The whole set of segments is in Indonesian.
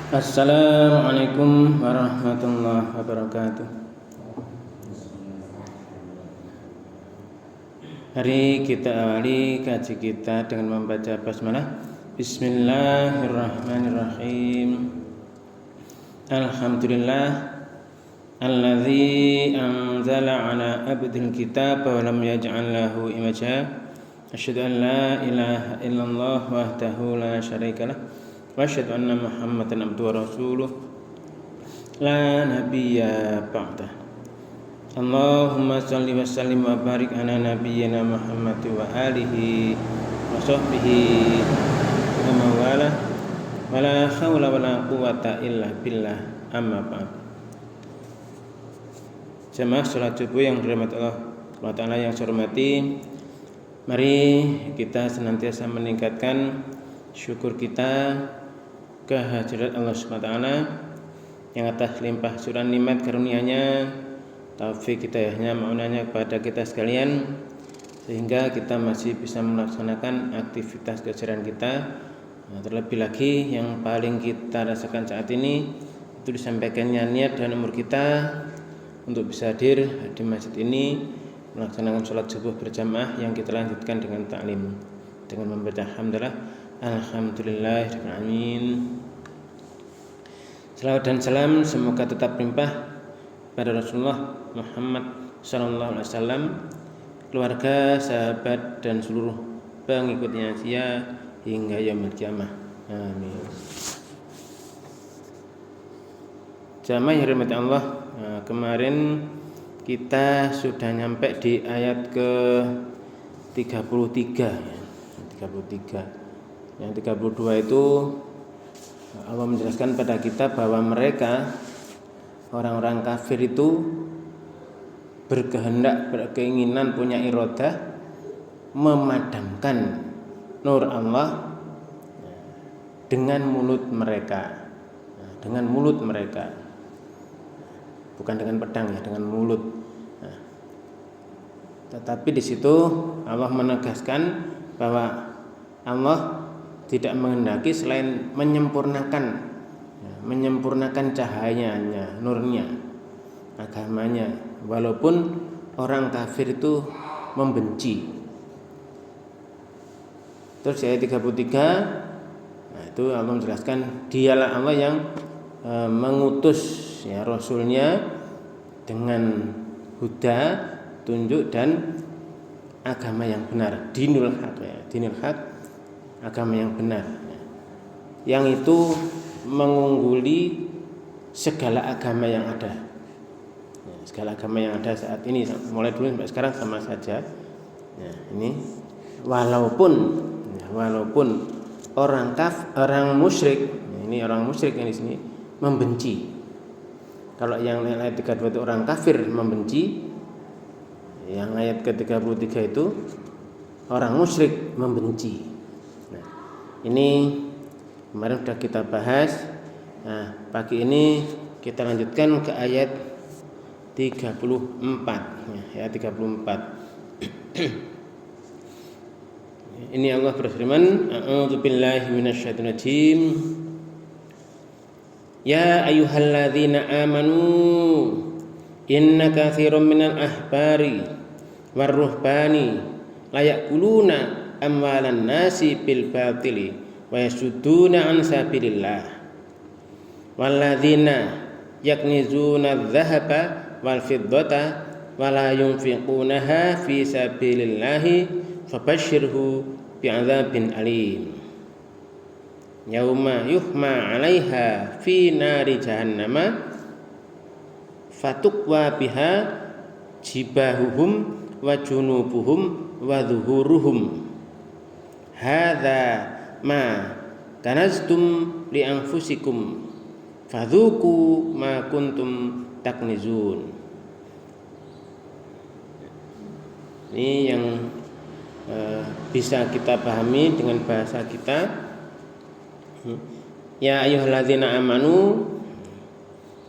Assalamualaikum warahmatullahi wabarakatuh. Hari kita awali kaji kita dengan membaca basmalah. Bismillahirrahmanirrahim. Alhamdulillah alladzi anzala ala abdil kitab wa lam yaj'al lahu iwaja. Asyhadu an la ilaha illallah wahdahu la syarika lah. Wa asyhadu anna Muhammadan abduhu wa rasuluh la nabiyya ba'dah. Allahumma shalli wa sallim wa barik ala nabiyyina Muhammad wa alihi wa sahbihi wa mawala wa la hawla wa la quwwata illa billah, amma ba'd. Jamaah salat subuh yang dirahmati Allah SWT yang saya hormati, mari kita senantiasa meningkatkan syukur kita kehadirat Allah SWT yang atas limpah curahan nikmat karunia-Nya, taufik hidayahnya, maunanya kepada kita sekalian, sehingga kita masih bisa melaksanakan aktivitas keseharian kita. Terlebih lagi yang paling kita rasakan saat ini itu disampaikannya niat dan umur kita untuk bisa hadir di masjid ini melaksanakan sholat subuh berjamaah yang kita lanjutkan dengan taklim dengan membaca hamdalah alhamdulillahirabbil alamin. Salawat dan salam semoga tetap limpah pada Rasulullah Muhammad sallallahu alaihi wasallam, keluarga, sahabat dan seluruh pengikutnya dia hingga yaumil qiyamah. Amin. Jamaah yang dirahmati Allah, kemarin kita sudah nyampe di ayat ke 33 ya. 33. Yang 32 itu Allah menjelaskan pada kita bahwa mereka orang-orang kafir itu berkehendak, berkeinginan, punya iradah memadamkan nur Allah dengan mulut mereka. Dengan mulut mereka. Bukan dengan pedang ya, dengan mulut. Tetapi di situ Allah menegaskan bahwa Allah tidak menghendaki selain menyempurnakan cahayanya, nurnya, agamanya, walaupun orang kafir itu membenci. Terus ayat 33, itu Allah menjelaskan dialah Allah yang mengutus ya Rasulnya dengan huda, tunjuk dan agama yang benar, dinul haq ya, dinul haq, agama yang benar, yang itu mengungguli segala agama yang ada. Segala agama yang ada saat ini, mulai dulu sampai sekarang sama saja. Ini walaupun orang musyrik, ini orang musyrik yang di sini membenci. Kalau yang ayat 32 itu orang kafir membenci, yang ayat ke-33 itu orang musyrik membenci. Nah, ini kemarin sudah kita bahas. Nah, pagi ini kita lanjutkan ke ayat 34 ya, ayat 34. Ini Allah berfirman, a'udzubillahi minasyaitonir rajim. Ya ayyuhalladzina amanu inna katsiran minal ahbari warruhbani la ya'kuluna amwalan nasi bil batili wa yasudduna an sabilillah walladzina yaknizuna adh-dhahaba wal fiddata wa la yunfiqunaha fi sabilillahi fabashshirhu bi'adzabin alim yauma yuhma 'alaiha fi nari jahannama fatukwa biha jibahuhum wa junubuhum wa dhuhuruhum hadza ma kanaztum li anfusikum fadzuku ma kuntum taknizun. Ini yang bisa kita pahami dengan bahasa kita. Ya ayyuhalladzina amanu,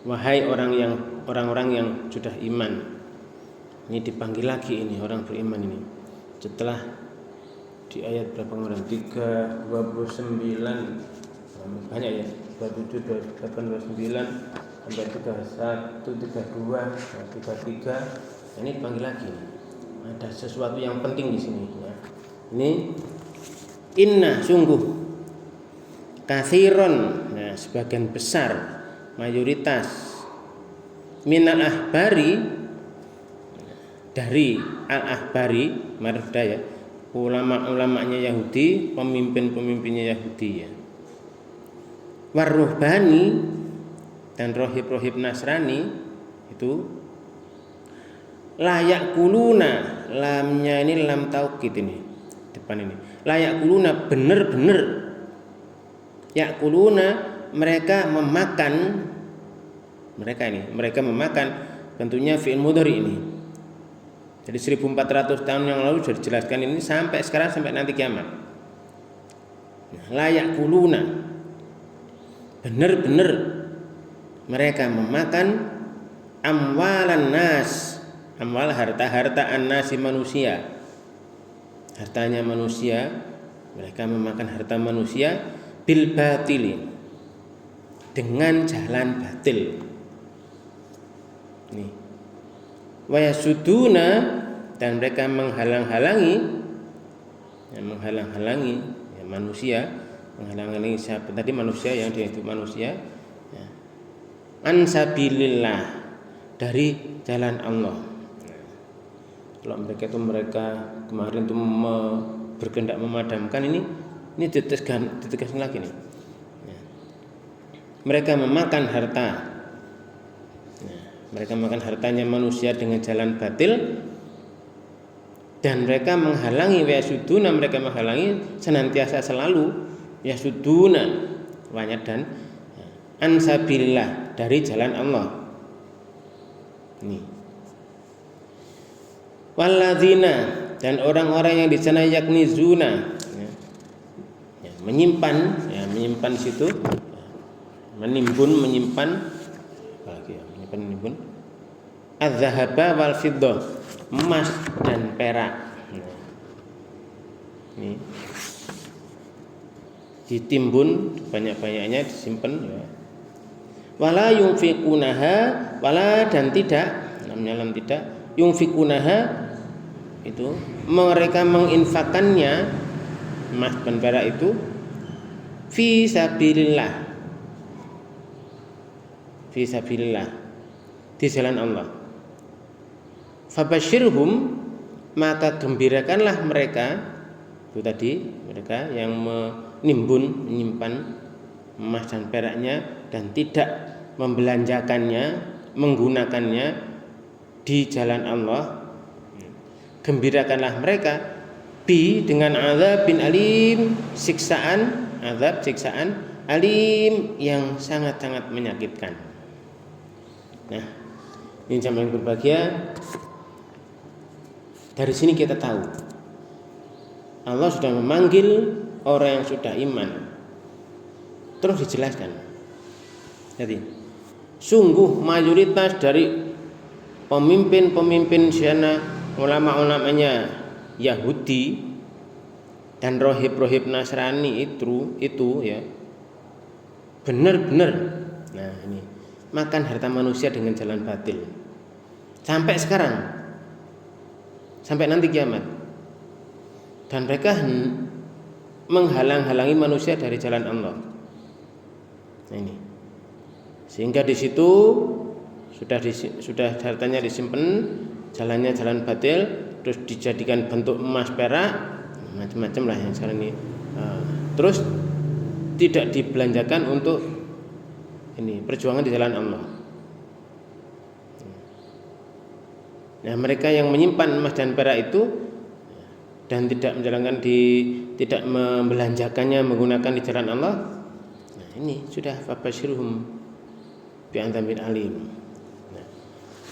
wahai orang-orang yang sudah iman. Ini dipanggil lagi ini orang beriman ini. Setelah di ayat berapa kemarin? 29 banyak ya, 27, 28, 29 sampai 31, 32, 33. Ini dipanggil lagi. Ada sesuatu yang penting di sini ya. Ini inna sungguh kathiron, nah, sebagian besar, mayoritas minal ahbari, dari al-ahbari marifda ya, ulama-ulamanya Yahudi, pemimpin-pemimpinnya Yahudi ya. Warruhbani, dan rohib-rohib Nasrani itu layak kuluna, lamnya ini lam taukid ini depan ini, layak kuluna bener-bener, yakuluna mereka memakan, mereka memakan, tentunya fi'il mudhari ini. Jadi 1400 tahun yang lalu sudah dijelaskan ini sampai sekarang, sampai nanti kiamat. Layak kuluna benar-benar mereka memakan amwalan nas, amwal harta-harta an-nasi manusia, hartanya manusia, mereka memakan harta manusia bil batili, dengan jalan batil. Nih. Wa yasuduna, dan mereka menghalang-halangi ya manusia, menghalang-halangi siapa tadi, manusia yang dia itu manusia ya. An sabilillah, dari jalan Allah. Kalau mereka kemarin itu berkehendak memadamkan, ini ditegaskan lagi nih ya. Mereka memakan harta ya, mereka memakan hartanya manusia dengan jalan batil, dan mereka menghalangi, yasuduna, mereka menghalangi senantiasa selalu, yasuduna banyak, dan ansabilillah, dari jalan Allah. Ini walladzina, dan orang-orang yang di sana yaknizuna ya, menyimpan di situ ya, menyimpan apalagi ya, menimbun az-zahaba wal fiddah, emas dan perak. Nah, ini ditimbun banyak-banyaknya, disimpan ya. Wala yunfiqunaha, wala, dan tidak, namanya lam tidak, yunfiqunaha itu mereka menginfakkannya, emas dan perak itu fi sabilillah, di jalan Allah. Fabasyirhum, maka gembirakanlah mereka, itu tadi mereka yang menyimpan emas dan peraknya dan tidak membelanjakannya, menggunakannya di jalan Allah. Gembirakanlah mereka dengan azab bin alim, siksaan alim yang sangat-sangat menyakitkan. Nah, ini jamaah yang berbahagia, dari sini kita tahu Allah sudah memanggil orang yang sudah iman. Terus dijelaskan, jadi sungguh mayoritas dari pemimpin-pemimpin sana, ulama-ulamanya Yahudi dan rohib-rohib Nasrani itu ya, benar-benar, nah ini, makan harta manusia dengan jalan batil sampai sekarang, sampai nanti kiamat. Dan mereka menghalang-halangi manusia dari jalan Allah. Nah ini, sehingga di situ sudah hartanya disimpan, jalannya jalan batil, terus dijadikan bentuk emas perak, macam-macam lah yang sekarang ini. Terus tidak dibelanjakan untuk ini perjuangan di jalan Allah. Nah, mereka yang menyimpan emas dan perak itu dan tidak tidak membelanjakannya, menggunakan di jalan Allah, nah ini sudah fabashirhum bi'adzabin alim.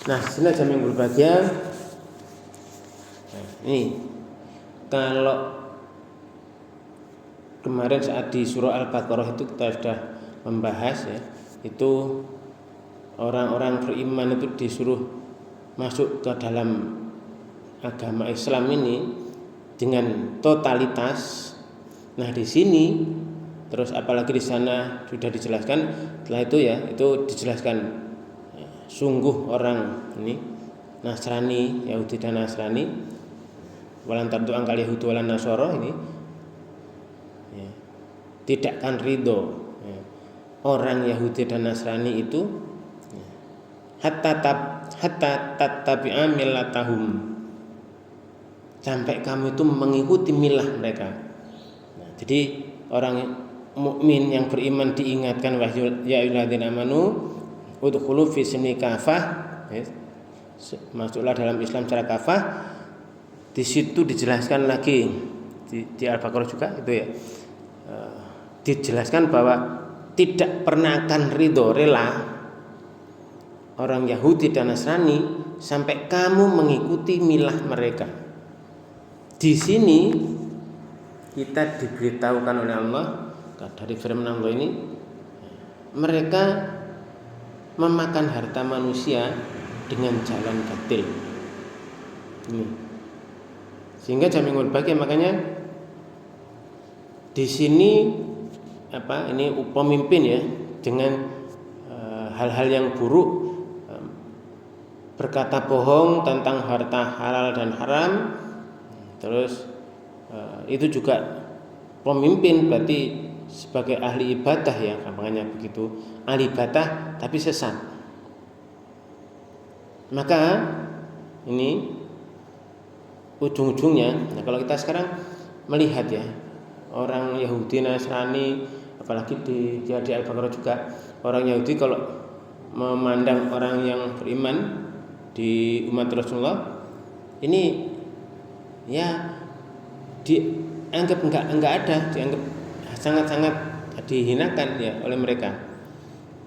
Nah, sini jamaah yang berbahagia, nah, ini kalau kemarin saat di surah Al-Baqarah itu kita sudah membahas ya, itu orang-orang beriman itu disuruh masuk ke dalam agama Islam ini dengan totalitas. Nah, di sini Terus apalagi di sana sudah dijelaskan, setelah itu ya itu dijelaskan sungguh orang ini Nasrani, Yahudi dan Nasrani, walan tardu angkal Yahudi walan Nasoro ini ya, tidak akan ridho ya, orang Yahudi dan Nasrani itu ya, hatta tattabi'a millatahum, sampai kamu itu mengikuti milah mereka. Nah, jadi orang mukmin yang beriman diingatkan ya ayyuhalladzina amanu udkhulu fi silmi kafah, ya, masuklah dalam Islam secara kafah. Di situ dijelaskan lagi di Al-Baqarah juga itu ya, dijelaskan bahwa tidak pernah akan ridho rela orang Yahudi dan Nasrani sampai kamu mengikuti milah mereka. Di sini kita diberitahukan oleh Allah dari firman Allah ini, mereka memakan harta manusia dengan jalan batil. Ini. Sehingga jamingul bagi, makanya di sini ini pemimpin ya dengan hal-hal yang buruk, berkata bohong tentang harta halal dan haram. Terus itu juga pemimpin berarti sebagai ahli ibadah ya, gampangnya begitu, ahli ibadah tapi sesat. Maka ini ujung-ujungnya, nah kalau kita sekarang melihat ya orang Yahudi Nasrani, apalagi di Al-Baqarah juga, orang Yahudi kalau memandang orang yang beriman di umat Rasulullah ini ya dianggap enggak ada, dianggap sangat-sangat dihinakan ya oleh mereka.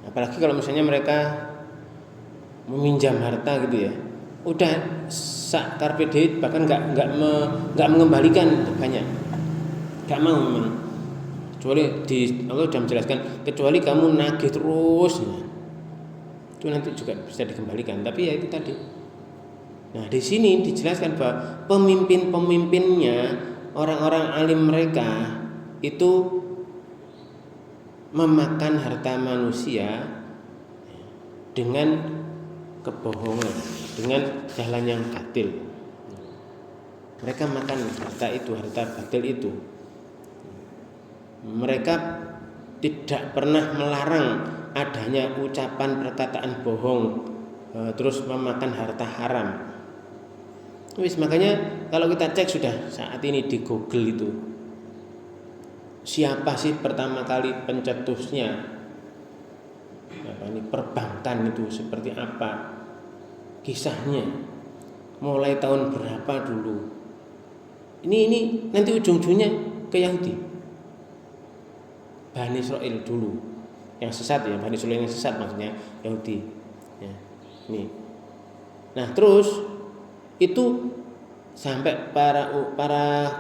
Apalagi kalau misalnya mereka meminjam harta gitu ya, udah sak carpe diem, bahkan enggak mengembalikan banyak, enggak mau memang. Kecuali Allah sudah menjelaskan, kecuali kamu nagih terus, itu nanti juga bisa dikembalikan. Tapi ya itu tadi. Nah di sini dijelaskan bahwa pemimpin-pemimpinnya, orang-orang alim mereka itu memakan harta manusia dengan kebohongan, dengan jalan yang batil. Mereka makan harta batil itu. Mereka tidak pernah melarang adanya ucapan perkataan bohong, terus memakan harta haram. Makanya kalau kita cek sudah saat ini di Google itu, siapa sih pertama kali pencetusnya perbankan itu seperti apa kisahnya, mulai tahun berapa dulu, ini nanti ujung-ujungnya ke Yahudi, Bani Israil dulu yang sesat ya, Bani Israil yang sesat maksudnya Yahudi ya, ini. Nah terus itu sampai para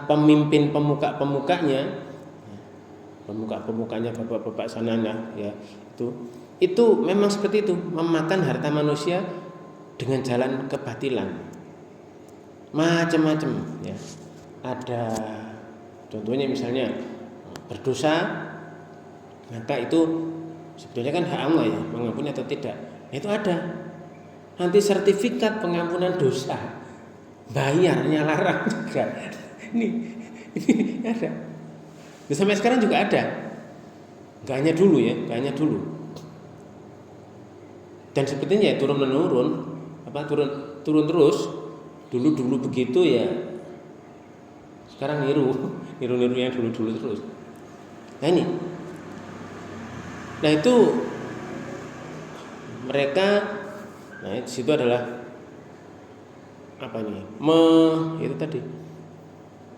pemimpin pemukanya bapak-bapak sanana ya, itu memang seperti itu, memakan harta manusia dengan jalan kebatilan macam-macam ya. Ada contohnya misalnya berdosa, maka itu sebetulnya kan hak Allah ya, mengampuni atau tidak. Nah, itu ada nanti sertifikat pengampunan dosa, bayarnya larang juga. Ini ada. Dan sampai sekarang juga ada. Gak hanya dulu ya, gak hanya dulu. Dan sepertinya ya turun menurun, turun terus. Dulu begitu ya. Sekarang niru yang dulu terus. Nah ini. Nah itu mereka, nah di situ adalah itu tadi.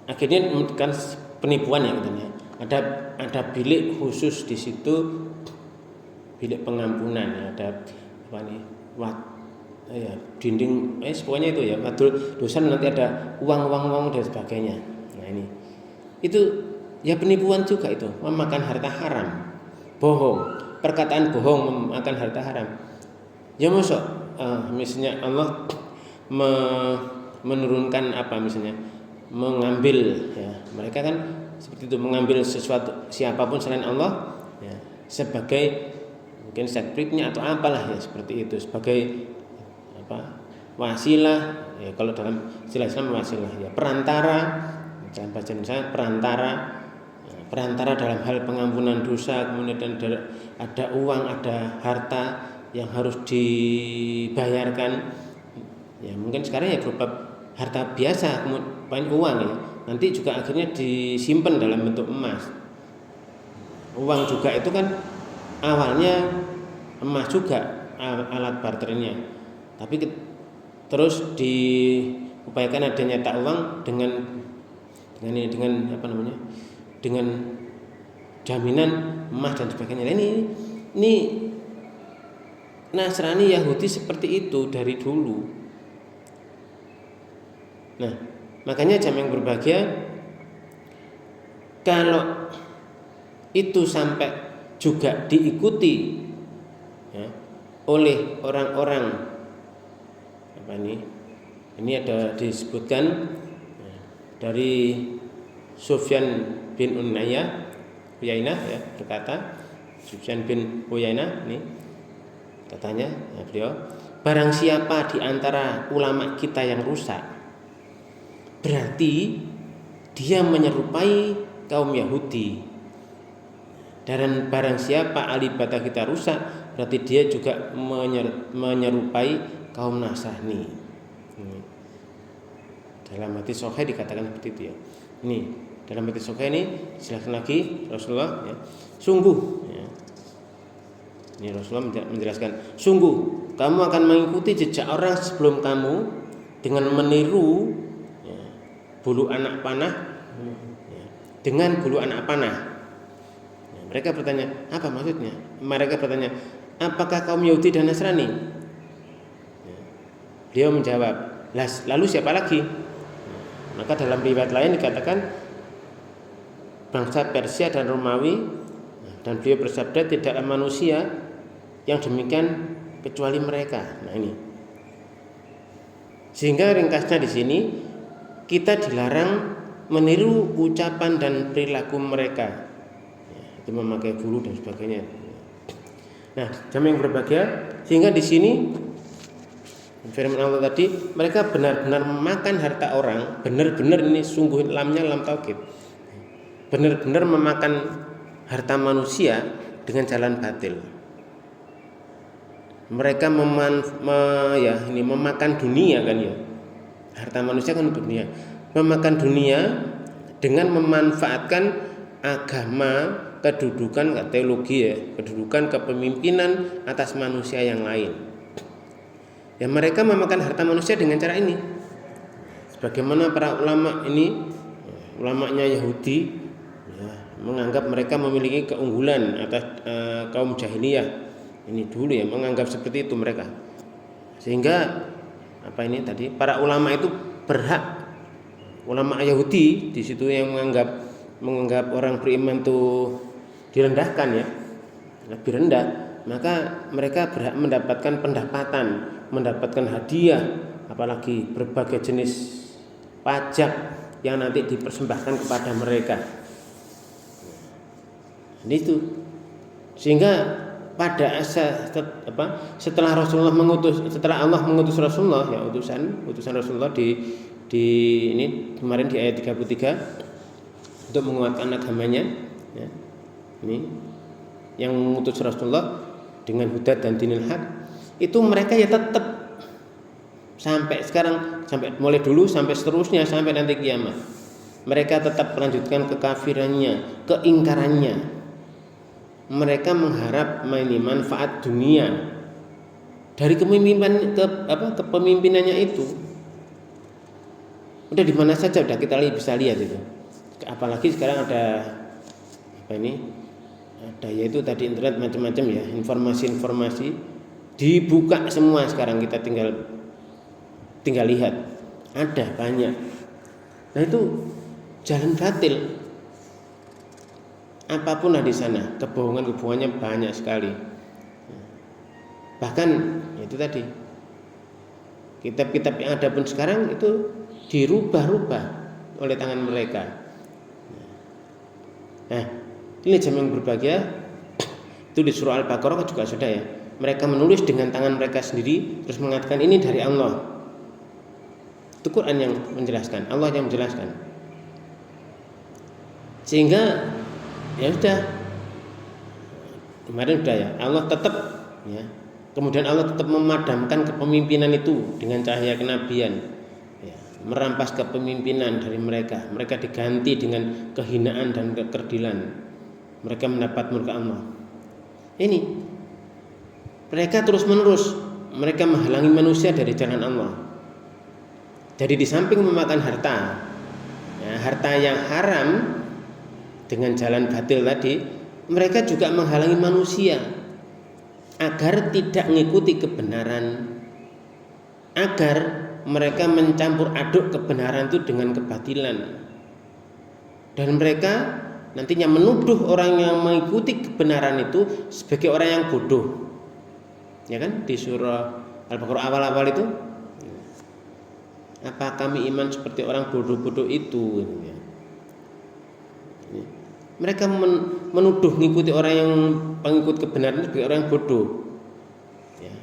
Akhirnya kan penipuan ya katanya. Ada bilik khusus di situ, bilik pengampunan ya, ada dinding pokoknya itu ya, madul dosa, nanti ada uang dan sebagainya. Nah ini itu ya penipuan juga, itu memakan harta haram, bohong, perkataan bohong, memakan harta haram. Ya masuk misalnya Allah menurunkan misalnya mengambil ya, mereka kan seperti itu, mengambil sesuatu siapapun selain Allah ya, sebagai mungkin sekretnya atau apalah ya seperti itu, sebagai wasilah ya, kalau dalam istilah Islam wasilah ya, perantara dalam bahasa Indonesia perantara dalam hal pengampunan dosa, kemudian ada uang, ada harta yang harus dibayarkan ya, mungkin sekarang ya berupa harta biasa, kemudian uang ya, nanti juga akhirnya disimpan dalam bentuk emas. Uang juga itu kan awalnya emas juga alat barternya, tapi terus diupayakan adanya tak uang dengan dengan jaminan emas dan sebagainya. Ini Nasrani Yahudi seperti itu dari dulu. Nah, makanya jamaah yang berbahagia, kalau itu sampai juga diikuti ya, oleh orang-orang ini ada disebutkan ya, dari Sufyan bin Uyainah ya, berkata, Sufyan bin Uyainah ini katanya ya, beliau, barang siapa di antara ulama kita yang rusak, berarti dia menyerupai kaum Yahudi. Dan barang siapa ahli ibadah kita rusak, berarti dia juga menyerupai kaum Nasrani. Dalam hadis sahih dikatakan seperti itu ya. Ini dalam hadis sahih ini jelaskan lagi Rasulullah ya. Sungguh ya. Ini Rasulullah menjelaskan, sungguh kamu akan mengikuti jejak orang sebelum kamu dengan meniru ya, bulu anak panah ya, dengan bulu anak panah. Mereka bertanya, apa maksudnya? Mereka bertanya, apakah kaum Yahudi dan Nasrani? Beliau menjawab, lalu siapa lagi? Maka dalam riwayat lain dikatakan bangsa Persia dan Romawi, dan beliau bersabda, tidak ada manusia yang demikian kecuali mereka. Nah ini. Sehingga ringkasnya di sini kita dilarang meniru ucapan dan perilaku mereka. Itu memakai bulu dan sebagainya. Nah, jamaah yang berbahagia, sehingga di sini firman Allah tadi, mereka benar-benar memakan harta orang, benar-benar ini sungguh lamnya lam taukid. Benar-benar memakan harta manusia dengan jalan batil. Mereka memakan dunia kan ya. Harta manusia kan dunia. Memakan dunia dengan memanfaatkan agama, kedudukan teologi ya, kedudukan kepemimpinan atas manusia yang lain. Ya, mereka memakan harta manusia dengan cara ini. Sebagaimana para ulama ini, ulamanya Yahudi ya, menganggap mereka memiliki keunggulan atas kaum jahiliyah. Ini dulu ya, menganggap seperti itu mereka. Sehingga para ulama itu berhak, ulama Yahudi di situ yang menganggap orang beriman itu direndahkan ya, lebih rendah, maka mereka berhak mendapatkan pendapatan, mendapatkan hadiah, apalagi berbagai jenis pajak yang nanti dipersembahkan kepada mereka. Ini itu. Sehingga pada setelah Allah mengutus Rasulullah ya, utusan Rasulullah di ini kemarin di ayat 33 untuk menguatkan agamanya ya. Ini yang mengutus Rasulullah dengan huda dan dinil haq, itu mereka ya tetap sampai sekarang, sampai mulai dulu sampai seterusnya sampai nanti kiamat, mereka tetap melanjutkan kekafirannya, keingkarannya. Mereka mengharap manfaat dunia dari kepemimpinannya itu. Udah di mana saja udah kita bisa lihat itu. Apalagi sekarang ada yaitu tadi internet macam-macam ya, informasi dibuka semua sekarang, kita tinggal lihat, ada banyak. Nah itu jalan batil, apapun di sana, kebohongannya banyak sekali. Bahkan itu tadi, kitab-kitab yang ada pun sekarang itu dirubah-rubah oleh tangan mereka. Nah, ini jam yang berbahagia itu di surah Al-Baqarah juga sudah ya. Mereka menulis dengan tangan mereka sendiri terus mengatakan ini dari Allah. Itu Quran yang menjelaskan, Allah yang menjelaskan. Sehingga ya sudah, kemarin sudah ya, Allah tetap ya. Kemudian Allah tetap memadamkan kepemimpinan itu dengan cahaya kenabian, ya, merampas kepemimpinan dari mereka. Mereka diganti dengan kehinaan dan kekerdilan. Mereka mendapat murka Allah. Ini mereka terus menerus mereka menghalangi manusia dari jalan Allah. Jadi di samping memakan harta, ya, harta yang haram dengan jalan batil tadi, mereka juga menghalangi manusia agar tidak mengikuti kebenaran, agar mereka mencampur aduk kebenaran itu dengan kebatilan, dan mereka nantinya menuduh orang yang mengikuti kebenaran itu sebagai orang yang bodoh, ya kan, di surah Al-Baqarah awal-awal itu, apa kami iman seperti orang bodoh-bodoh itu, ya. Mereka menuduh mengikuti orang yang pengikut kebenaran sebagai orang yang bodoh, ya.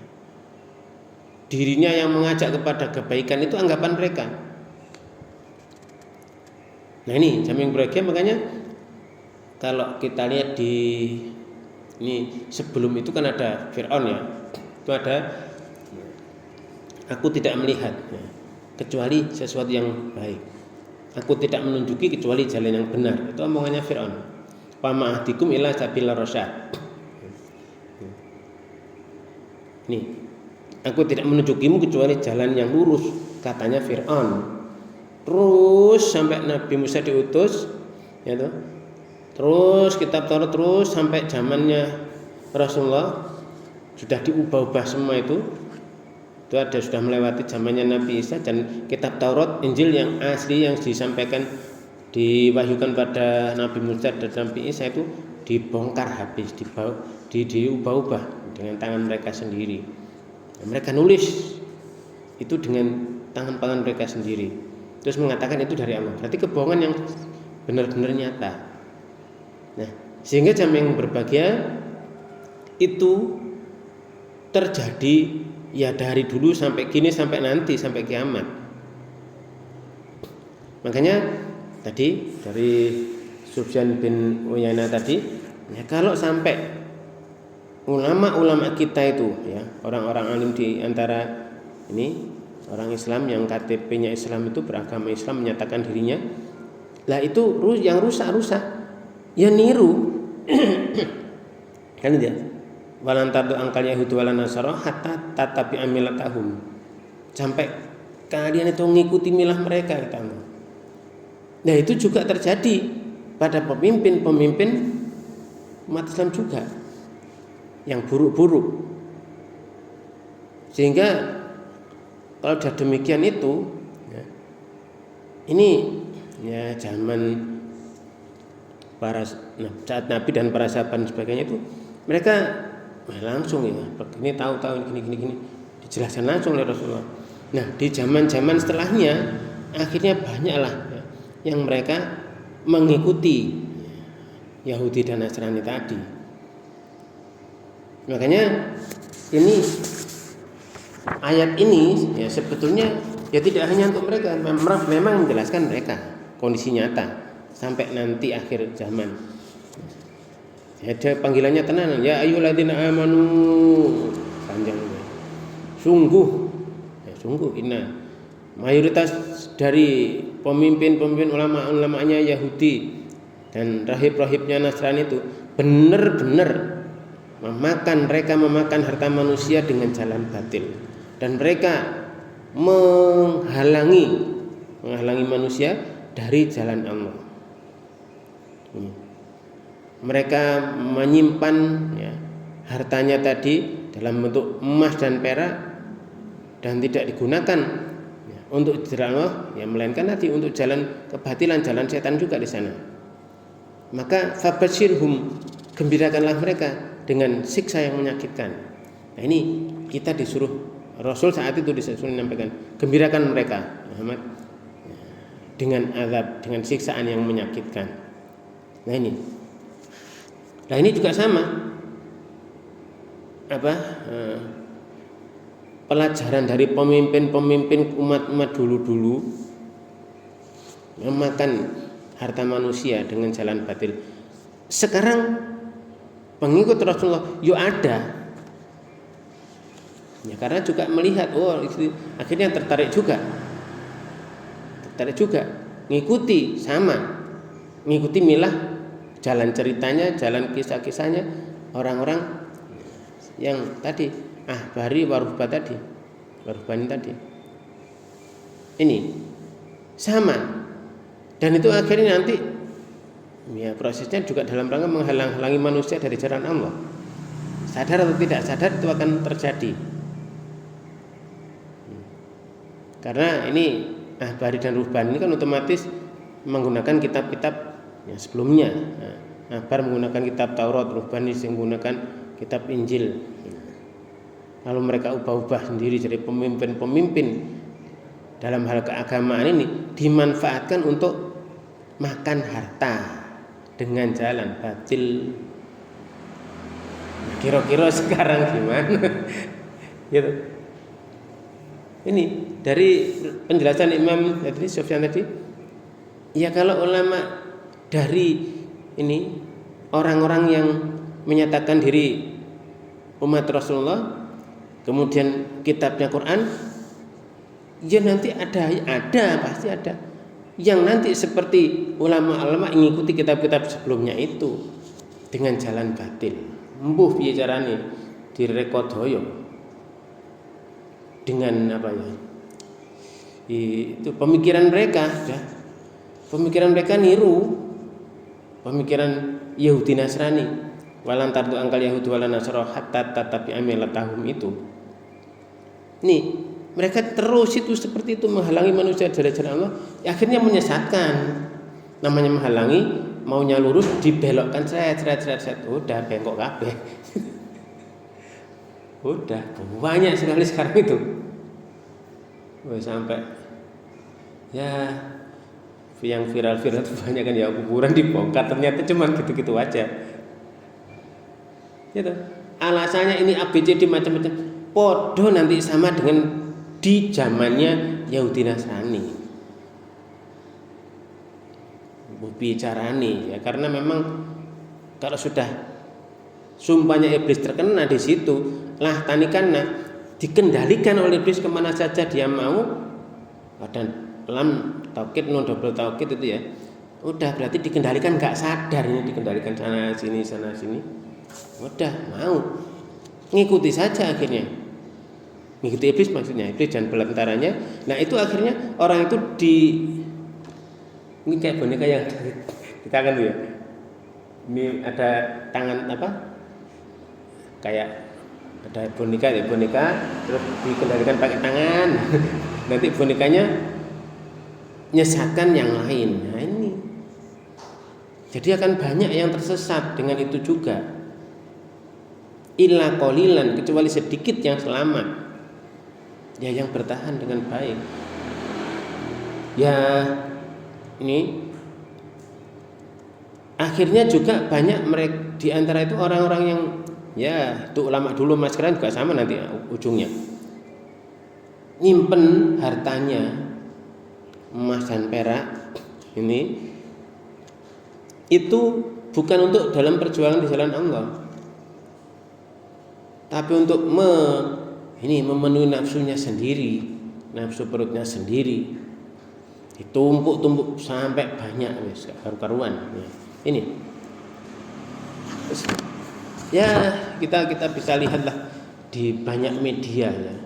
Dirinya yang mengajak kepada kebaikan itu anggapan mereka. Nah ini jam yang berbahagia. Makanya kalau kita lihat di ini sebelum itu kan ada Fir'aun ya, itu ada aku tidak melihat ya, kecuali sesuatu yang baik, aku tidak menunjuki kecuali jalan yang benar. Itu omongannya Fir'aun. Wa ma'ahdikum ila sabilar rasyad. Nih, aku tidak menunjukimu kecuali jalan yang lurus, katanya Fir'aun. Terus sampai Nabi Musa diutus, ya toh. Terus kitab Taurat terus sampai zamannya Rasulullah sudah diubah-ubah semua itu. Itu ada sudah melewati zamannya Nabi Isa, dan kitab Taurat, Injil yang asli yang disampaikan diwahyukan pada Nabi Musa dan Nabi Isa itu dibongkar habis, diubah-ubah dengan tangan mereka sendiri. Mereka nulis itu dengan tangan mereka sendiri. Terus mengatakan itu dari Allah. Berarti kebohongan yang benar-benar nyata. Nah, sehingga jam yang berbahagia itu terjadi ya dari dulu sampai kini, sampai nanti, sampai kiamat. Makanya tadi dari Sufyan bin Uyainah tadi, ya, kalau sampai ulama-ulama kita itu ya, orang-orang alim di antara ini orang Islam yang KTP-nya Islam itu beragama Islam menyatakan dirinya, lah itu yang rusak-rusak ya niru kan dia walantardu angkal Yahudi walan Nasara hatta tatabi amilatahum, sampai kalian itu mengikuti milah mereka, kata Allah. Nah itu juga terjadi pada pemimpin-pemimpin umat Islam juga yang buruk-buruk. Sehingga kalau sudah demikian itu ya, ini ya zaman para saat Nabi dan para sahabat dan sebagainya itu mereka langsung ya begini, tahu gini dijelaskan langsung oleh Rasulullah. Nah di zaman-zaman setelahnya akhirnya banyaklah ya, yang mereka mengikuti Yahudi dan Nasrani tadi. Makanya ini ayat ini ya sebetulnya ya tidak hanya untuk mereka, memang menjelaskan mereka kondisi nyata sampai nanti akhir zaman. Ada panggilannya tenanan, ya ayyuhalladzina amanu, panjangnya. Sungguh inna mayoritas dari pemimpin ulama-ulamanya Yahudi dan rahib-rahibnya Nasrani itu benar-benar memakan harta manusia dengan jalan batil, dan mereka menghalangi manusia dari jalan Allah. Mereka menyimpan ya, hartanya tadi dalam bentuk emas dan perak dan tidak digunakan ya, untuk jalan Allah, ya, melainkan nanti untuk jalan kebatilan, jalan setan juga di sana. Maka fabashirhum, gembirakanlah mereka dengan siksa yang menyakitkan. Nah ini kita disuruh, Rasul saat itu disuruh menyampaikan, gembirakan mereka Muhammad dengan azab, dengan siksaan yang menyakitkan. Nah ini Nah ini juga sama, pelajaran dari pemimpin-pemimpin umat-umat dulu-dulu memakan harta manusia dengan jalan batil. Sekarang pengikut Rasulullah ada, ya karena juga melihat, akhirnya tertarik juga, ngikuti milah jalan ceritanya, jalan kisah-kisahnya orang-orang yang tadi ahbari waruhbani tadi. Ini sama, dan itu akhirnya nanti ya prosesnya juga dalam rangka menghalang-halangi manusia dari jalan Allah. Sadar atau tidak sadar itu akan terjadi. Karena ini ahbari dan ruhbani ini kan otomatis menggunakan kitab-kitab yang sebelumnya. Ahbar menggunakan kitab Taurat, ruhbani menggunakan kitab Injil. Lalu mereka ubah-ubah sendiri jadi pemimpin-pemimpin dalam hal keagamaan ini, dimanfaatkan untuk makan harta dengan jalan batil. Kira-kira sekarang gimana? Gitu. Ini dari penjelasan Imam tadi Sufyan tadi, ya kalau ulama dari ini orang-orang yang menyatakan diri umat Rasulullah, kemudian kitabnya Quran, ya nanti ada pasti ada yang nanti seperti ulama-ulama mengikuti kitab-kitab sebelumnya itu dengan jalan batil. Mbuh piye carane direkod hoyo dengan itu pemikiran mereka niru pemikiran Yahudi Nasrani, walan tardu angkal Yahudi walan Nasara hatta tatabi amilatahum itu. Nih, mereka terus itu seperti itu menghalangi manusia dari jalan Allah, akhirnya menyesatkan. Namanya menghalangi, maunya lurus dibelokkan seret, udah bengkok kabeh. Udah banyak sekali sekarang itu. Sampai ya yang viral itu banyak kan, ya kuburan dibongkar ternyata cuman gitu-gitu aja. Gitu. Alasannya ini ABCD macam-macam. Podo nanti sama dengan di zamannya Yahudi Nasrani. Bicarane ya, karena memang kalau sudah sumpahnya iblis terkena di situ, lah tanikanna dikendalikan oleh iblis kemana saja dia mau. Dan lam taukid non double taukid itu ya, udah berarti dikendalikan, nggak sadar ini dikendalikan sana sini, udah mau ngikuti saja akhirnya, ngikuti iblis maksudnya, iblis dan pelantaranya. Nah itu akhirnya orang itu ini kayak boneka yang di tangan tuh ya, ini ada tangan kayak ada boneka terus dikendalikan pakai tangan. Nanti bonekanya nyesatkan yang lain. Nah ini jadi akan banyak yang tersesat dengan itu juga. Illa qalilan, kecuali sedikit yang selamat, ya yang bertahan dengan baik. Ya ini akhirnya juga banyak mereka di antara itu orang-orang yang ya itu ulama dulu, mas sekarang juga sama nanti ujungnya nyimpen hartanya emas dan perak ini itu bukan untuk dalam perjuangan di jalan Allah, tapi untuk memenuhi nafsunya sendiri, nafsu perutnya sendiri. Ditumpuk-tumpuk sampai banyak wis karu-karuan. Ini ya kita bisa lihatlah di banyak media ya.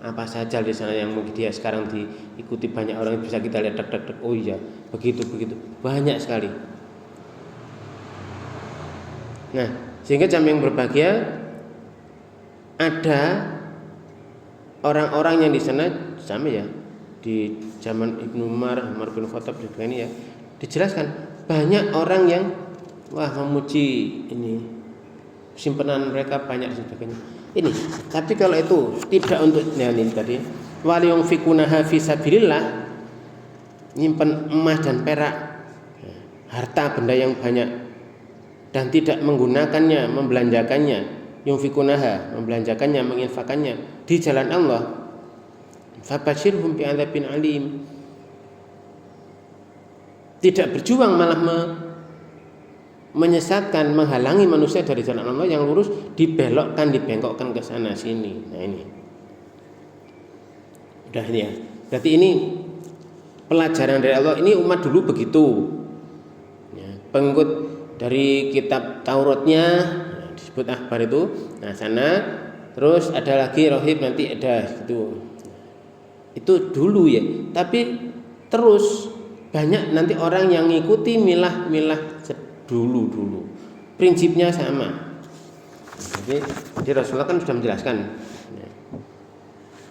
Apa saja di sana yang media sekarang diikuti banyak orang, bisa kita lihat tek. Oh iya, begitu banyak sekali. Nah, sehingga jam yang berbahagia ada orang-orang yang di sana sama ya, di zaman Ibnu Umar bin Khattab juga ini ya, dijelaskan banyak orang yang memuji ini simpanan mereka banyak dan sebagainya. Ini, tapi kalau itu tidak untuk ini tadi, wali yang fikunaha fi sabilillah, nyimpan emas dan perak, harta benda yang banyak dan tidak menggunakannya, membelanjakannya, yunfikunaha, membelanjakannya, menginfakannya di jalan Allah, fabashirhum bi'adzabin alim. Tidak berjuang malah menyesatkan, menghalangi manusia dari jalan Allah yang lurus, dibelokkan, dibengkokkan ke sana sini. Nah ini udah ini ya. Berarti ini pelajaran dari Allah. Ini umat dulu begitu ya, pengikut dari kitab Tauratnya disebut akhbar itu. Nah sana terus ada lagi rohib, nanti ada itu dulu ya. Tapi terus banyak nanti orang yang ngikuti milah-milah dulu prinsipnya sama. Jadi Rasulullah kan sudah menjelaskan,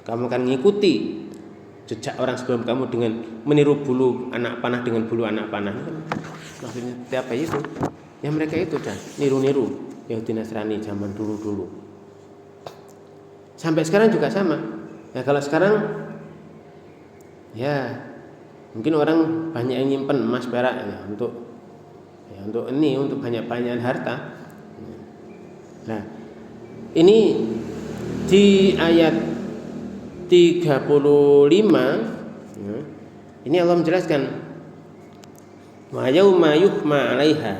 kamu akan ngikuti jejak orang sebelum kamu dengan meniru bulu anak panah dengan bulu anak panah. Maksudnya apa itu? Ya mereka itu dah niru-niru Yahudi Nasrani zaman dulu. Sampai sekarang juga sama. Ya kalau sekarang ya mungkin orang banyak yang nyimpen emas perak ya, untuk banyak harta. Nah, ini di ayat 35 ya, ini Allah menjelaskan wa yauma yuhma 'alaiha.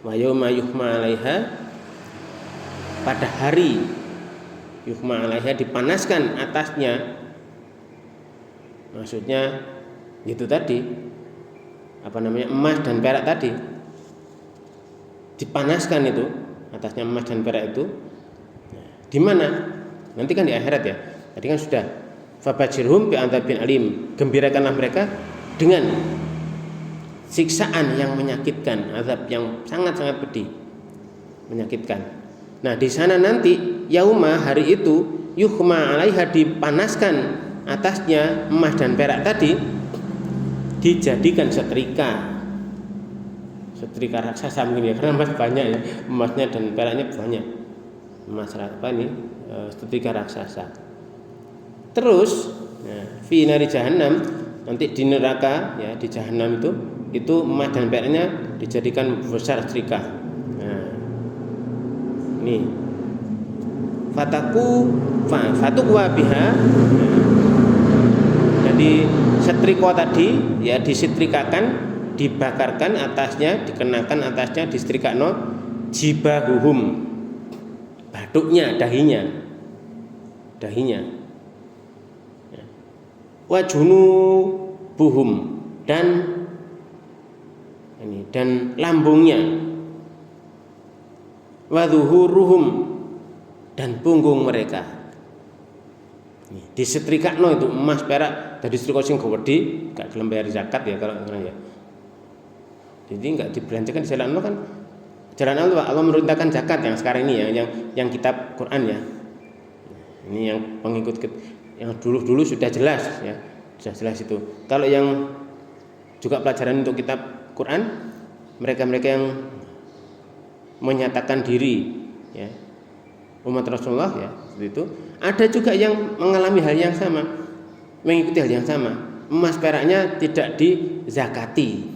Wa yauma yuhma 'alaiha, pada hari yuhma 'alaiha, dipanaskan atasnya. Maksudnya itu tadi emas dan perak tadi dipanaskan, itu atasnya emas dan perak itu di mana? Nanti kan di akhirat ya. Tadi kan sudah fabashirhum bi'adzabin alim, gembirakanlah mereka dengan siksaan yang menyakitkan, azab yang sangat-sangat pedih, menyakitkan. Nah di sana nanti yauma, hari itu, yuhma 'alaiha, dipanaskan atasnya emas dan perak tadi, dijadikan setrika raksasa mungkin ya, karena emas banyak ya, emasnya dan peraknya banyak, emas setrika raksasa. Terus fi nari jahannam, nanti di neraka ya, di jahannam itu emas dan peraknya dijadikan besar setrika. Nah ini fatukwa biha. Jadi setrika tadi ya disetrikakan, dibakarkan atasnya, dikenakan atasnya, disetrikakno jibahuhum, batuknya, dahinya ya. Wajunubuhum, dan lambungnya, wadhuhuruhum, dan punggung mereka. Disetrikakno itu emas perak, dari setrika sing gede, gak gelem bayar zakat ya kalau ya. Jadi enggak dibelanjakan di jalan Allah kan. Jalan Allah merintahkan zakat yang sekarang ini ya, yang kitab Quran ya. Ini yang pengikut yang dulu sudah jelas ya, sudah jelas itu. Kalau yang juga pelajaran untuk kitab Quran, mereka-mereka yang menyatakan diri ya, umat Rasulullah ya, seperti itu. Ada juga yang mengalami hal yang sama, mengikuti hal yang sama. Emas peraknya tidak dizakati,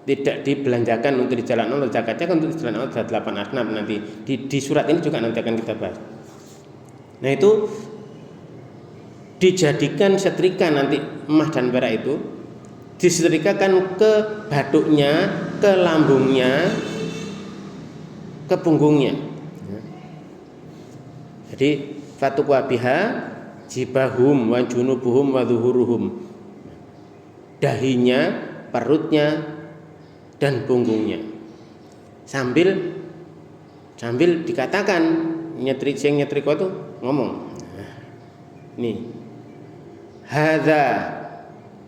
tidak dibelanjakan untuk di jalan Allah. Zakatnya kan untuk di jalan Allah, 8 asnaf nanti di surat ini juga nanti akan kita bahas. Nah itu dijadikan setrika nanti emas dan perak itu, disetrikakan ke batuknya, ke lambungnya, ke punggungnya. Jadi fatukwa biha jibahum wa junubuhum wa dhuhuruhum, dahinya, perutnya, dan punggungnya. Sambil dikatakan nyetrika itu ngomong, nih hadza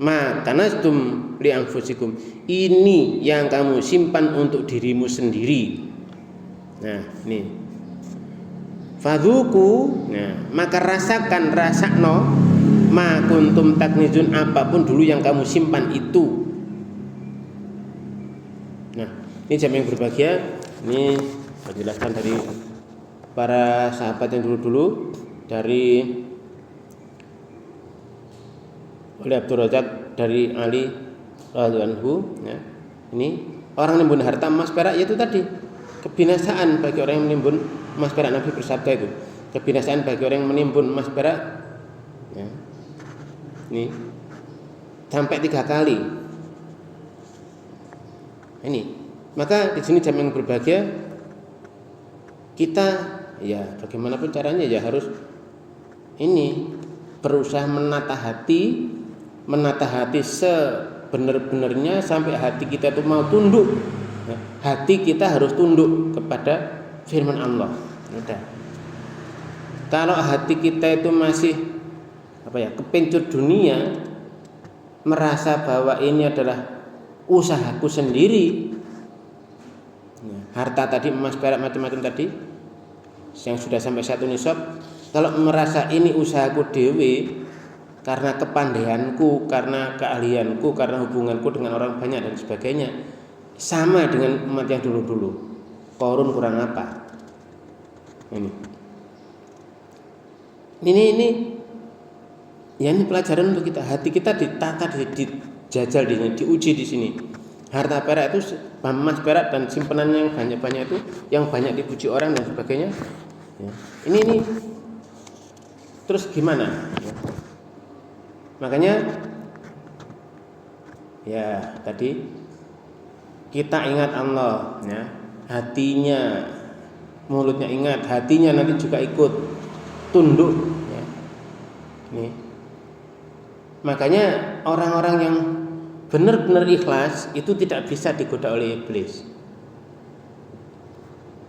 ma kanastum li anfusikum, ini yang kamu simpan untuk dirimu sendiri. Nah nih fadzuku, nah maka rasakno ma kuntum taknizun, apapun dulu yang kamu simpan itu. Nah ini jamaah yang berbahagia, ini penjelasan dari para sahabat yang dulu dari oleh Abdul Razak dari Ali radhiyallahu anhu ya. Ini orang menimbun harta emas perak, yaitu tadi kebinasaan bagi orang yang menimbun emas perak. Nabi bersabda itu, kebinasaan bagi orang yang menimbun emas perak, ya. Ini sampai 3 kali. Ini, maka di sini jamaah yang berbahagia, kita ya bagaimanapun caranya ya harus ini berusaha menata hati sebenar-benarnya sampai hati kita itu mau tunduk. Hati kita harus tunduk kepada firman Allah. Udah. Kalau hati kita itu masih kepencut dunia, merasa bahwa ini adalah usahaku sendiri, harta tadi, emas perak macam-macam tadi yang sudah sampai 1 nisab, kalau merasa ini usahaku dewe, karena kepandaianku, karena keahlianku, karena hubunganku dengan orang banyak dan sebagainya, sama dengan umat yang dulu-dulu. Korun kurang apa? Ini ya, ini pelajaran untuk kita. Hati kita ditata, dijajal di sini, diuji di sini. Harta perak itu, emas perak dan simpenannya yang banyak-banyak itu, yang banyak dipuji orang dan sebagainya. Ya. Ini terus gimana? Ya. Makanya ya tadi kita ingat Allah, ya. Hatinya, mulutnya ingat, hatinya nanti juga ikut tunduk. Ya. Ini. Makanya orang-orang yang benar-benar ikhlas itu tidak bisa digoda oleh iblis.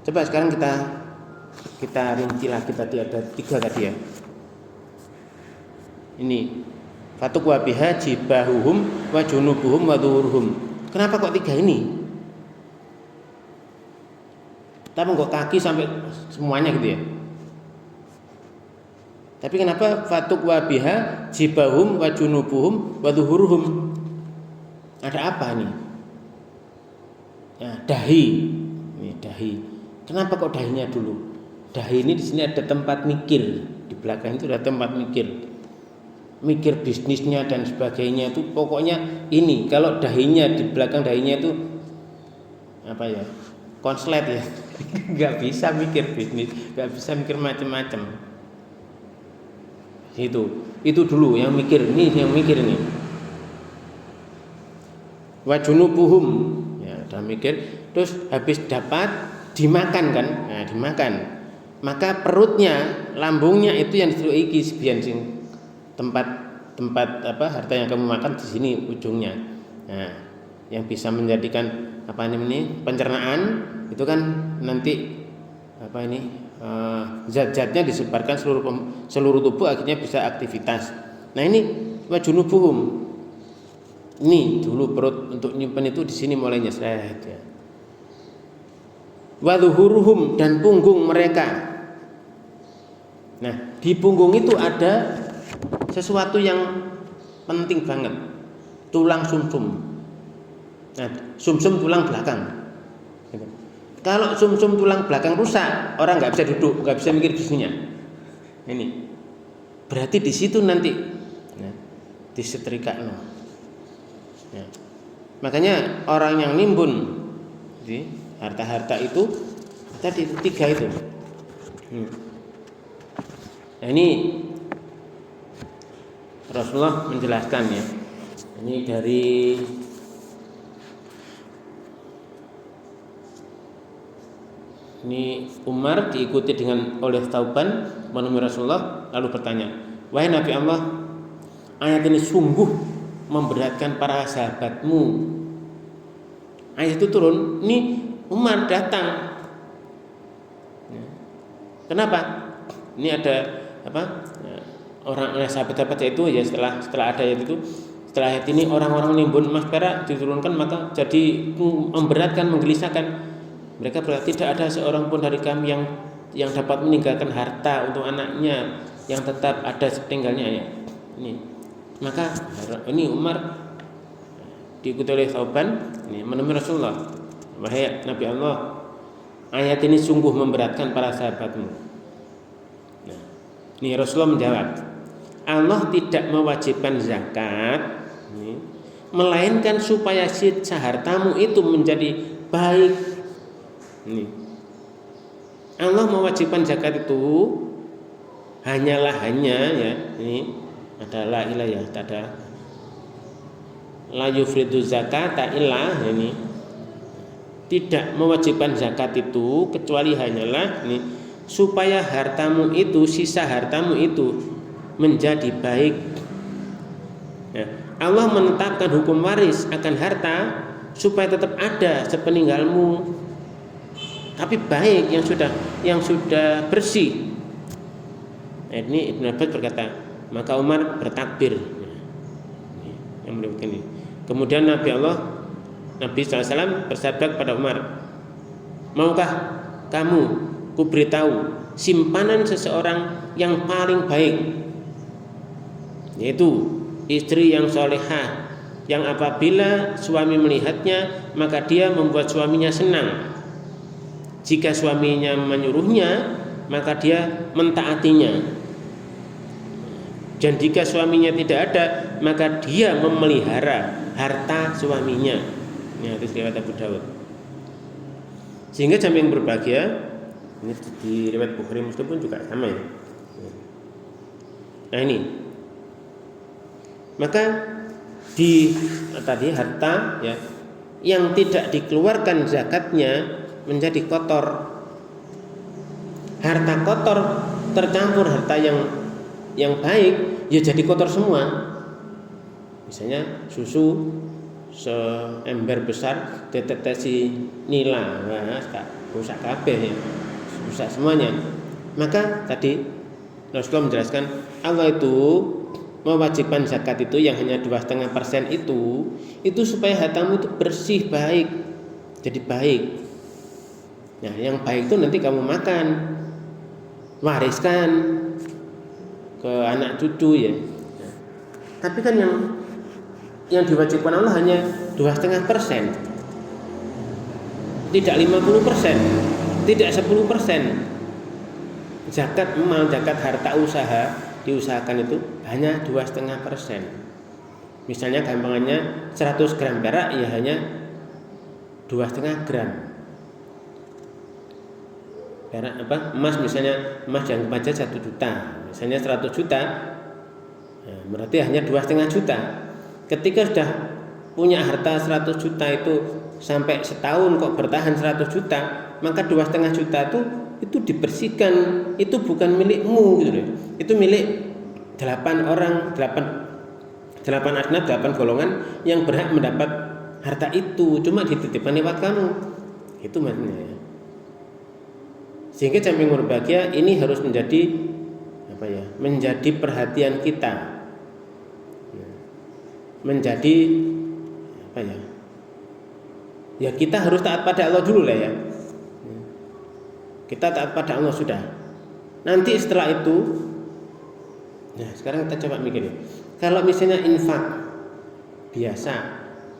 Coba sekarang kita rinci lagi, tadi ada 3 tadi ya. Ini fatuk wabiha jibahuhum wa junubuhum wa dhuhuruhum. Kenapa kok 3 ini? Tapi kok kaki sampai semuanya gitu ya. Tapi kenapa fatuk wabiha jibahum wa junubuhum wa dhuhuruhum? Ada apa nih? Ya, dahi. Ini dahi. Kenapa kok dahinya dulu? Dahi ini di sini ada tempat mikir. Di belakang itu ada tempat mikir. Mikir bisnisnya dan sebagainya itu pokoknya ini. Kalau dahinya di belakang dahinya itu konslet ya. Enggak bisa mikir bisnis, enggak bisa mikir macam-macam. Itu dulu yang mikir, yang mikir ini. Wa junubuhum, ya udah mikir, terus habis dapat dimakan kan? Nah, dimakan. Maka perutnya, lambungnya itu yang disuruh iki sebian sing tempat harta yang kamu makan di sini ujungnya. Nah, yang bisa menjadikan pencernaan itu kan nanti zat-zatnya disebarkan seluruh tubuh, akhirnya bisa aktivitas. Nah, ini wa junubuhum. Ini dulu perut untuk nyimpan itu di sini mulainya seret ya. Wa dhuhuruhum, dan punggung mereka. Nah, di punggung itu ada sesuatu yang penting banget. Tulang sumsum. Nah, sumsum tulang belakang. Kalau sumsum tulang belakang rusak, orang nggak bisa duduk, nggak bisa mikir bisnisnya. Ini berarti di situ nanti disetrika. Ya. Makanya orang yang nimbun di harta-harta itu tadi 3 itu. Nah, ini Rasulullah menjelaskan ya. Ini dari Umar diikuti oleh Thauban menemui Rasulullah lalu bertanya, "Wahai Nabi Allah, ayat ini sungguh memberatkan para sahabatmu." Ayat itu turun, ini Umar datang. Kenapa? Ini ada orang sahabat-sahabat itu ya, setelah ada ayat itu, setelah ayat ini orang-orang nimbun emas perak diturunkan, maka jadi memberatkan, menggelisahkan. Mereka berarti tidak ada seorang pun dari kami yang dapat meninggalkan harta untuk anaknya, yang tetap ada sepeninggalnya ya. Ini. Maka ini Umar diikuti oleh Thauban menemui Rasulullah, "Wahai Nabi Allah, ayat ini sungguh memberatkan para sahabatmu." Nah, ini Rasulullah menjawab, Allah tidak mewajibkan zakat melainkan supaya hartamu itu menjadi baik. Ini. Allah mewajibkan zakat itu hanya ya, ini adalah ilah ya, ada la yufridu zakata illa, ini tidak mewajibkan zakat itu kecuali hanyalah ini supaya hartamu itu, sisa hartamu itu menjadi baik. Ya, Allah menetapkan hukum waris akan harta supaya tetap ada sepeninggalmu, tapi baik, yang sudah bersih. Nah, ini Ibnu Abbas berkata, maka Umar bertakbir. Yang menyebutkan ini. Kemudian Nabi SAW bersabda kepada Umar, maukah kamu kuberitahu simpanan seseorang yang paling baik, yaitu istri yang solehah, yang apabila suami melihatnya maka dia membuat suaminya senang. Jika suaminya menyuruhnya maka dia mentaatinya. Dan jika suaminya tidak ada maka dia memelihara harta suaminya. Ini hadis riwayat Abu Dawud. Sehingga jamaah yang berbahagia, ini di riwayat Bukhari Muslim pun juga sama ya. Nah ini, maka di tadi harta ya yang tidak dikeluarkan zakatnya menjadi kotor. Harta kotor tercampur harta yang baik, ya jadi kotor semua. Misalnya susu seember besar ditetesi nila, rusak kabeh ya, rusak semuanya. Maka tadi Rasulullah menjelaskan Allah itu mewajibkan zakat itu yang hanya 2,5% itu supaya hartamu itu bersih, baik, jadi baik. Nah, yang baik itu nanti kamu makan, wariskan ke anak cucu ya. Nah, tapi kan yang diwajibkan Allah hanya 2,5%, tidak 50%, tidak 10%. Zakat mal, zakat harta usaha diusahakan itu hanya 2,5%. Misalnya gampangannya 100 gram perak ya hanya 2,5 gram. Perak emas, misalnya emas yang pajak 1 juta, misalnya 100 juta, nah, berarti hanya 2,5 juta. Ketika sudah punya harta 100 juta itu sampai setahun kok bertahan 100 juta, maka 2,5 juta itu dibersihkan, itu bukan milikmu gitu loh. Itu milik 8 orang, 8 asnaf, 8 golongan yang berhak mendapat harta itu, cuma dititipkan lewat kamu. Itu maksudnya ya. Sehingga jamaah yang berbahagia ini harus menjadi menjadi perhatian kita. Menjadi ya kita harus taat pada Allah dulu lah ya. Kita taat pada Allah sudah. Nanti setelah itu, nah sekarang kita coba mikir. Kalau misalnya infak biasa,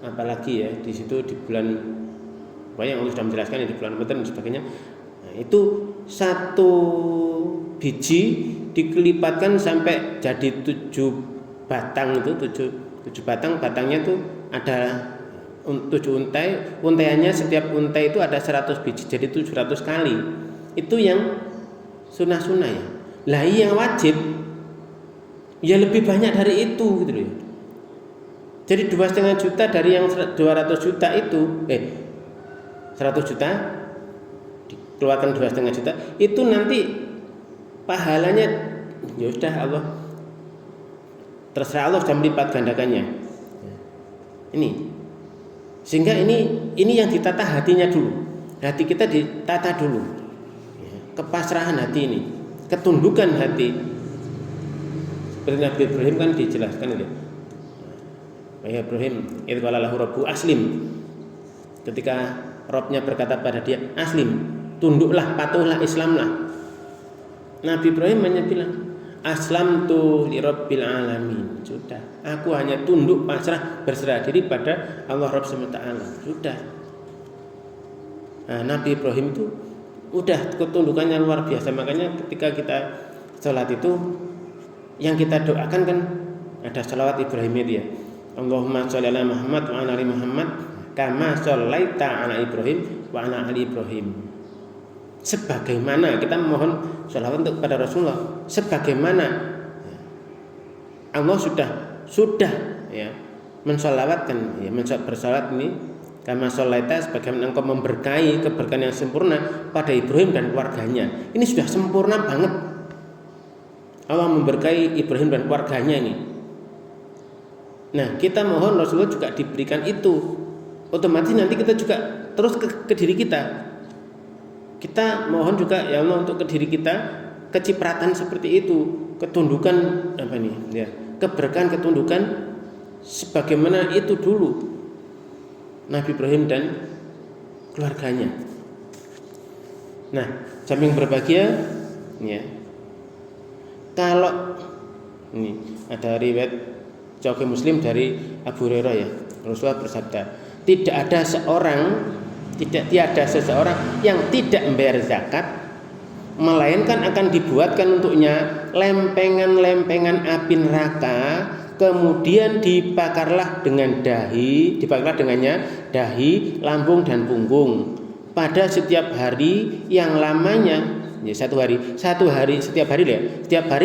apalagi ya di situ di bulan, yang Allah sudah menjelaskan ya, di bulan Ramadan dan sebagainya. Nah, itu 1 biji dikelipatkan sampai jadi 7 batang itu 7 batang, batangnya itu ada 7 untai, untaiannya setiap untai itu ada 100 biji, jadi 700 kali. Itu yang sunah-sunah ya. Lah yang wajib ya lebih banyak dari itu gitu loh. Jadi 2,5 juta dari yang 200 juta itu 100 juta dikeluarkan 2,5 juta itu nanti pahalanya ya sudah Allah terserah, Allah sudah melipat gandakannya. Ini sehingga ini yang ditata hatinya dulu. Hati kita ditata dulu. Kepasrahan hati ini, ketundukan hati. Seperti Nabi Ibrahim kan dijelaskan itu. Ya Ibrahim, itu qala lahu rabbu aslim. Ketika Rabbnya berkata pada dia, aslim, tunduklah, patuhlah, Islamlah. Nabi Ibrahim hanya bilang, aslamtu li rabbil alamin. Sudah, aku hanya tunduk, pasrah, berserah diri pada Allah Rabb SWT. Sudah. Nah, Nabi Ibrahim itu udah ketundukannya luar biasa. Makanya ketika kita sholat itu yang kita doakan kan ada sholawat Ibrahim itu ya. Allahumma sholli ala Muhammad wa ala ali Muhammad kama sholaita ala Ibrahim wa ala ali Ibrahim. Sebagaimana kita mohon sholawat untuk kepada Rasulullah, sebagaimana Allah sudah ya mensolawatkan, ya bersolat ini kama sholaita, sebagaimana engkau memberkahi keberkahan yang sempurna pada Ibrahim dan keluarganya. Ini sudah sempurna banget. Allah memberkahi Ibrahim dan keluarganya ini. Nah, kita mohon Rasulullah juga diberikan itu. Otomatis nanti kita juga terus ke diri kita. Kita mohon juga ya Allah untuk ke diri kita kecipratan seperti itu, ketundukan apa ini? Ya, keberkahan ketundukan sebagaimana itu dulu Nabi Ibrahim dan keluarganya. Nah, samping berbahagia, ya. Kalau ini ada riwayat Sahih Muslim dari Abu Hurairah ya, Rasulullah bersabda, tiada seseorang yang tidak membayar zakat, melainkan akan dibuatkan untuknya lempengan-lempengan api neraka, kemudian dibakarlah dengannya dahi, lambung dan punggung pada setiap hari yang lamanya ya, setiap hari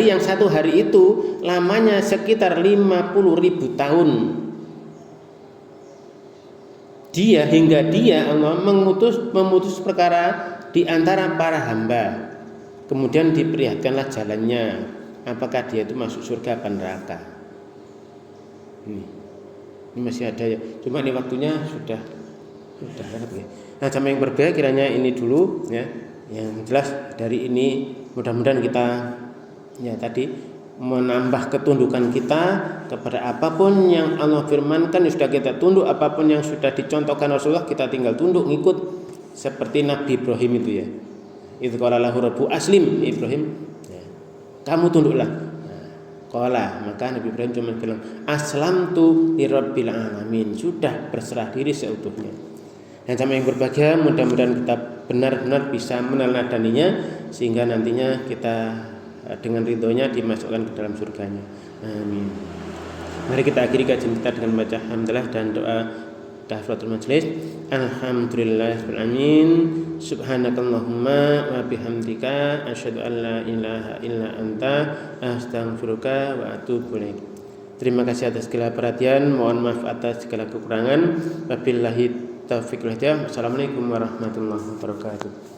yang satu hari itu lamanya sekitar 50.000 tahun. Hingga dia Allah memutus perkara di antara para hamba. Kemudian diperlihatkanlah jalannya, apakah dia itu masuk surga atau neraka. Ini masih ada ya. Cuma ini waktunya sudah ya. Nah, jamaah yang berbeda kiranya ini dulu ya. Yang jelas dari ini mudah-mudahan kita ya tadi menambah ketundukan kita kepada apapun yang Allah firmankan sudah kita tunduk, apapun yang sudah dicontohkan Rasulullah kita tinggal tunduk ngikut seperti Nabi Ibrahim itu ya. Itu qala lahu rabbu aslim Ibrahim ya, kamu tunduklah. Maka Nabi Ibrahim cuma bilang aslamtu lirabbil alamin, sudah berserah diri seutuhnya. Dan sama yang berbahagia, mudah-mudahan kita benar-benar bisa meneladaninya sehingga nantinya kita dengan ridhonya dimasukkan ke dalam surganya. Amin. Mari kita akhiri kajian kita dengan membaca hamdalah dan doa tahfadul majlis. Alhamdulillahirabbil alamin. Subhanakallahumma wa bihamdika asyhadu an la ilaha illa anta astaghfiruka wa atubu ilaik. Terima kasih atas segala perhatian, mohon maaf atas segala kekurangan. Wabillahi taufiq wal hidayah. Assalamualaikum warahmatullahi wabarakatuh.